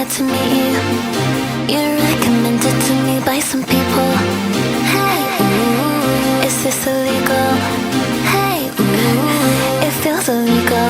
glad to meet you. You're recommended to me by some people. Hey, ooh, is this illegal? Hey, ooh, it feels illegal.